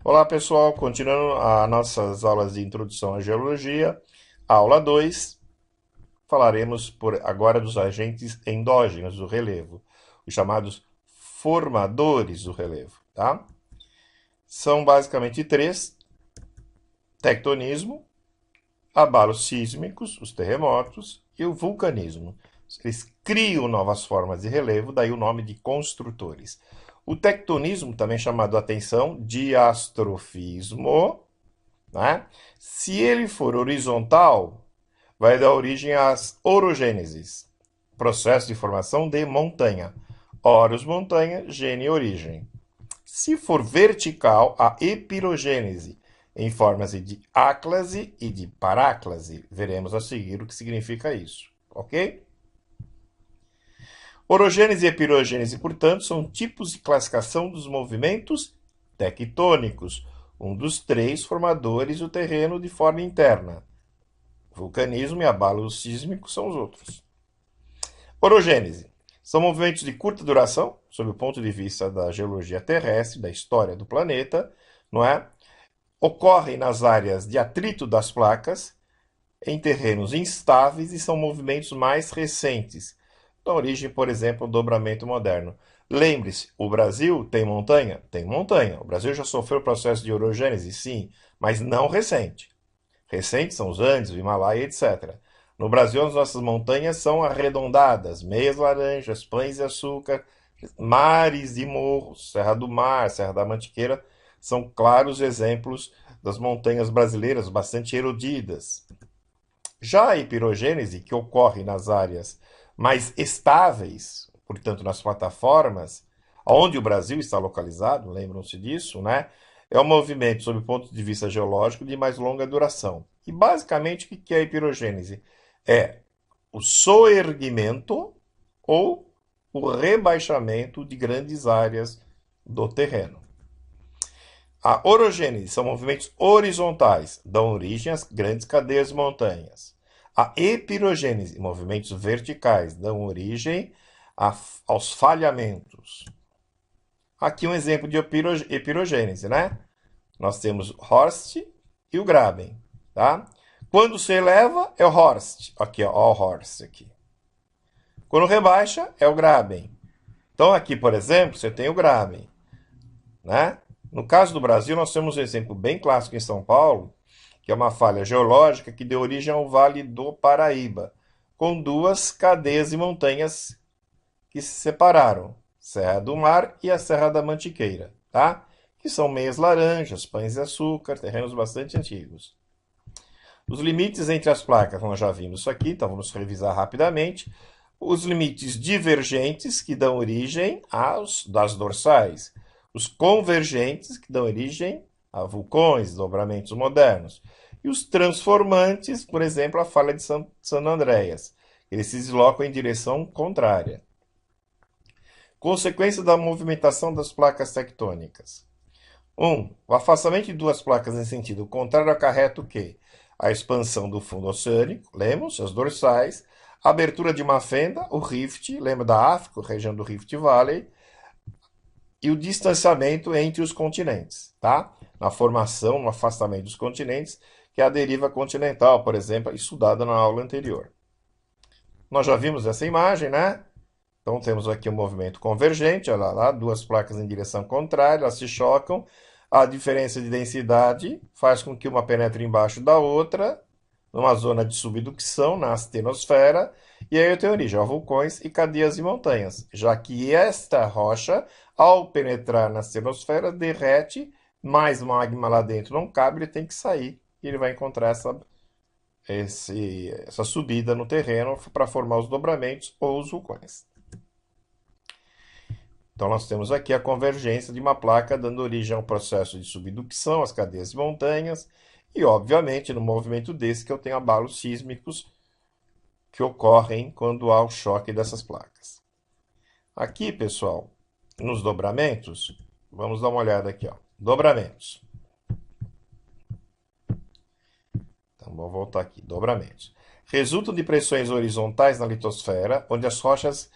Olá pessoal, continuando as nossas aulas de introdução à geologia, aula 2, falaremos agora dos agentes endógenos do relevo, os chamados formadores do relevo, tá? São basicamente três: tectonismo, abalos sísmicos, os terremotos, e o vulcanismo. Eles criam novas formas de relevo, daí o nome de construtores. O tectonismo, também chamado, atenção, diastrofismo, né? Se ele for horizontal, vai dar origem às orogêneses, processo de formação de montanha. Oros, montanha, gene, origem. Se for vertical, a epirogênese, em formas de áclase e de paráclase. Veremos a seguir o que significa isso, ok? Orogênese e epirogênese, portanto, são tipos de classificação dos movimentos tectônicos, um dos três formadores do terreno de forma interna. Vulcanismo e abalo sísmico são os outros. Orogênese são movimentos de curta duração, sob o ponto de vista da geologia terrestre, da história do planeta, não é? Ocorrem nas áreas de atrito das placas, em terrenos instáveis e são movimentos mais recentes, da origem, por exemplo, do dobramento moderno. Lembre-se, o Brasil tem montanha? Tem montanha. O Brasil já sofreu o processo de orogênese? Sim, mas não recente. Recentes são os Andes, o Himalaia, etc. No Brasil, as nossas montanhas são arredondadas, meias laranjas, pães de açúcar, mares e morros, Serra do Mar, Serra da Mantiqueira, são claros exemplos das montanhas brasileiras bastante erodidas. Já a epirogênese, que ocorre nas áreas mais estáveis, portanto nas plataformas, onde o Brasil está localizado, lembram-se disso, né? É um movimento, sob o ponto de vista geológico, de mais longa duração. E basicamente, o que é a epirogênese? É o soerguimento ou o rebaixamento de grandes áreas do terreno. A orogênese são movimentos horizontais, dão origem às grandes cadeias de montanhas. A epirogênese, movimentos verticais, dão origem aos falhamentos. Aqui um exemplo de epirogênese, né? Nós temos Horst e o Graben, tá? Quando se eleva é o Horst, aqui ó, o Horst aqui. Quando rebaixa é o Graben. Então aqui, por exemplo, você tem o Graben, né? No caso do Brasil, nós temos um exemplo bem clássico em São Paulo, que é uma falha geológica que deu origem ao Vale do Paraíba, com duas cadeias de montanhas que se separaram, Serra do Mar e a Serra da Mantiqueira, tá? Que são meias laranjas, pães de açúcar, terrenos bastante antigos. Os limites entre as placas, nós já vimos isso aqui, então vamos revisar rapidamente. Os limites divergentes, que dão origem das dorsais. Os convergentes, que dão origem a vulcões, dobramentos modernos. E os transformantes, por exemplo, a falha de San Andreas. Eles se deslocam em direção contrária. Consequência da movimentação das placas tectônicas. 1. O afastamento de duas placas em sentido contrário acarreta o quê? A expansão do fundo oceânico, lemos, as dorsais, a abertura de uma fenda, o rift, lembra da África, região do Rift Valley, e o distanciamento entre os continentes, tá? Na formação, no afastamento dos continentes, que é a deriva continental, por exemplo, estudada na aula anterior. Nós já vimos essa imagem, né? Então temos aqui um movimento convergente, olha lá, duas placas em direção contrária, elas se chocam. A diferença de densidade faz com que uma penetre embaixo da outra, numa zona de subducção, na astenosfera, e aí eu tenho origem a vulcões e cadeias de montanhas, já que esta rocha, ao penetrar na astenosfera, derrete, mais magma lá dentro não cabe, ele tem que sair, e ele vai encontrar essa subida no terreno para formar os dobramentos ou os vulcões. Então, nós temos aqui a convergência de uma placa dando origem ao processo de subducção, às cadeias de montanhas, e, obviamente, no movimento desse que eu tenho abalos sísmicos que ocorrem quando há o choque dessas placas. Aqui, pessoal, nos dobramentos, vamos dar uma olhada aqui, ó. Dobramentos. Então, vou voltar aqui. Dobramentos. Resultam de pressões horizontais na litosfera, onde as rochas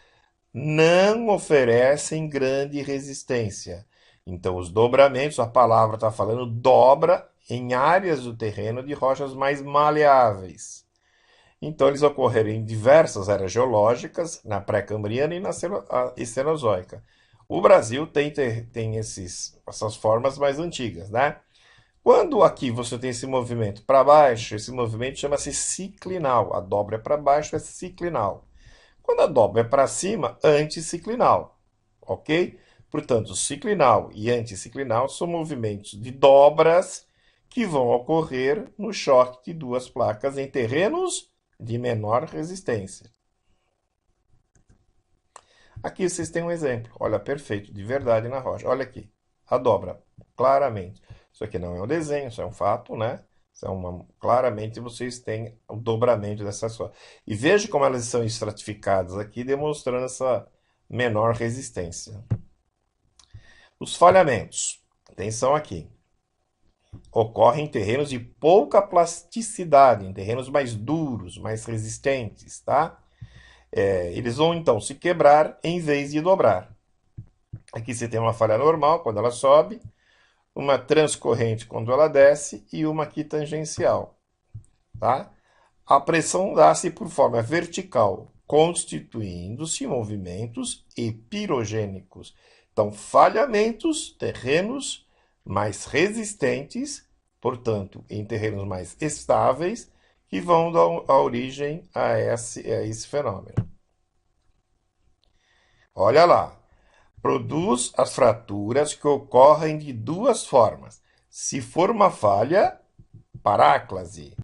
não oferecem grande resistência. Então, os dobramentos, a palavra está falando dobra em áreas do terreno de rochas mais maleáveis. Então, eles ocorreram em diversas eras geológicas, na pré-cambriana e na Cenozoica. O Brasil tem essas formas mais antigas, né? Quando aqui você tem esse movimento para baixo, esse movimento chama-se ciclinal. A dobra é para baixo, é ciclinal. Quando a dobra é para cima, anticiclinal. Ok? Portanto, ciclinal e anticiclinal são movimentos de dobras que vão ocorrer no choque de duas placas em terrenos de menor resistência. Aqui vocês têm um exemplo. Olha, perfeito, de verdade na rocha. Olha aqui, a dobra, claramente. Isso aqui não é um desenho, isso é um fato, né? Claramente vocês têm o dobramento dessas rochas. E veja como elas são estratificadas aqui, demonstrando essa menor resistência. Os falhamentos, atenção aqui, ocorrem em terrenos de pouca plasticidade, em terrenos mais duros, mais resistentes, tá? Eles vão então se quebrar em vez de dobrar. Aqui você tem uma falha normal quando ela sobe, uma transcorrente quando ela desce e uma aqui tangencial, tá? A pressão dá-se por forma vertical, constituindo-se movimentos epirogênicos. Então, falhamentos, terrenos mais resistentes, portanto, em terrenos mais estáveis, que vão dar a origem a esse fenômeno. Olha lá, produz as fraturas que ocorrem de duas formas. Se for uma falha, paráclase.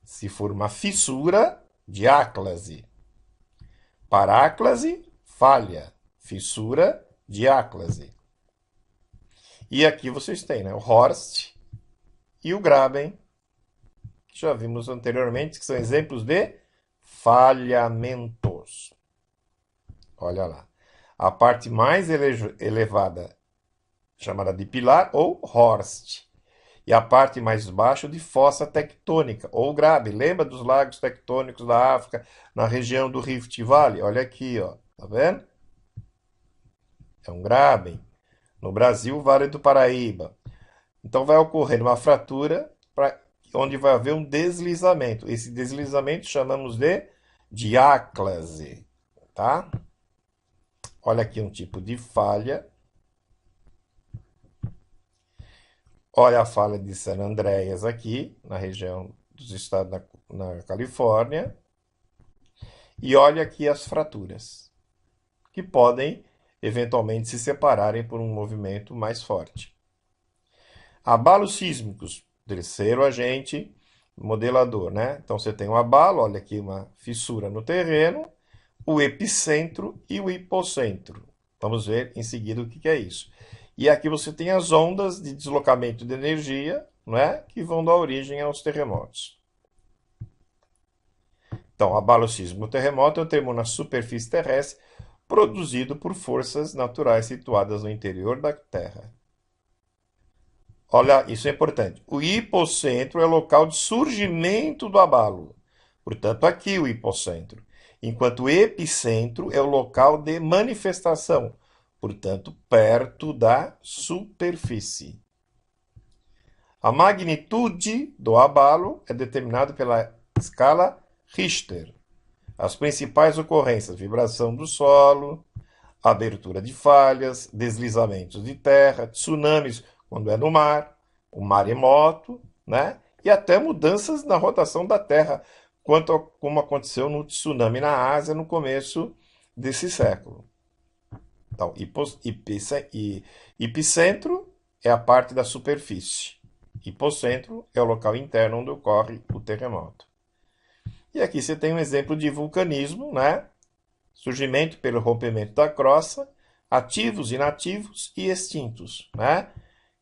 Se for uma fissura, diáclase. Paráclase, falha. Fissura, diáclase. E aqui vocês têm, né, o Horst e o Graben, que já vimos anteriormente, que são exemplos de falhamentos. Olha lá. A parte mais elevada, chamada de pilar, ou Horst. E a parte mais baixa de fossa tectônica, ou Graben. Lembra dos lagos tectônicos da África, na região do Rift Valley? Olha aqui, ó. Tá vendo? É um Graben. No Brasil, Vale do Paraíba. Então vai ocorrer uma fratura onde vai haver um deslizamento. Esse deslizamento chamamos de diáclase, tá? Olha aqui um tipo de falha. Olha a falha de San Andreas aqui, na região dos estados na Califórnia. E olha aqui as fraturas, que podem eventualmente se separarem por um movimento mais forte. Abalos sísmicos, terceiro agente modelador, né? Então você tem um abalo, olha aqui uma fissura no terreno, o epicentro e o hipocentro. Vamos ver em seguida o que é isso. E aqui você tem as ondas de deslocamento de energia, né, que vão dar origem aos terremotos. Então, abalo sísmico terremoto é um terreno na superfície terrestre produzido por forças naturais situadas no interior da Terra. Olha, isso é importante. O hipocentro é o local de surgimento do abalo. Portanto, aqui o hipocentro. Enquanto o epicentro é o local de manifestação. Portanto, perto da superfície. A magnitude do abalo é determinada pela escala Richter. As principais ocorrências: vibração do solo, abertura de falhas, deslizamentos de terra, tsunamis quando é no mar, o maremoto, né? E até mudanças na rotação da Terra, como aconteceu no tsunami na Ásia no começo desse século. Então, epicentro é a parte da superfície. Hipocentro é o local interno onde ocorre o terremoto. E aqui você tem um exemplo de vulcanismo, né? Surgimento pelo rompimento da crosta, ativos, inativos e extintos, né?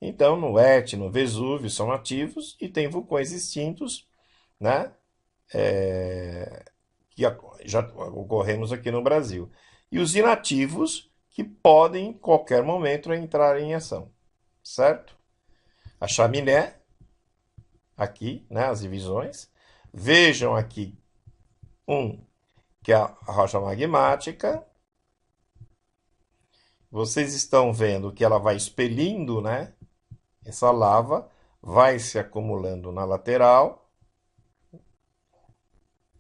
Então, no Etna, no Vesúvio são ativos e tem vulcões extintos, né? Que já ocorremos aqui no Brasil. E os inativos, que podem, em qualquer momento, entrar em ação, certo? A chaminé, aqui, né, as divisões. Vejam aqui que é a rocha magmática, Vocês estão vendo que ela vai expelindo, né? Essa lava vai se acumulando na lateral,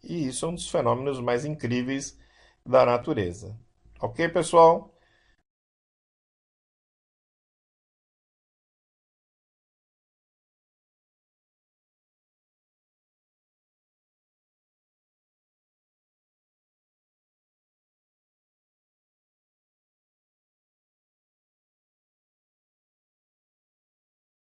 e isso é um dos fenômenos mais incríveis da natureza. Ok, pessoal?